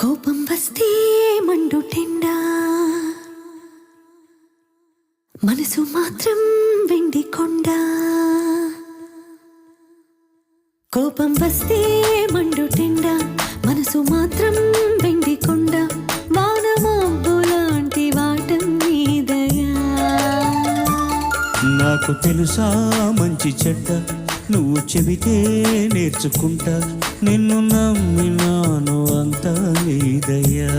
కోపం వస్తే మండుటెండా, మనసు మాత్రం వెండి కొండ. కోపం వస్తే మండుటెండా, మనసు మాత్రం వెండి కొండ. వానమబ్బులాంటి వాటం నీదయా. నాకు తెలుసా మంచి చెడ్డ, నువ్వు చెబితే నేర్చుకుంటా. నిన్ను నమ్మినాను అంతా నీదయ్యా.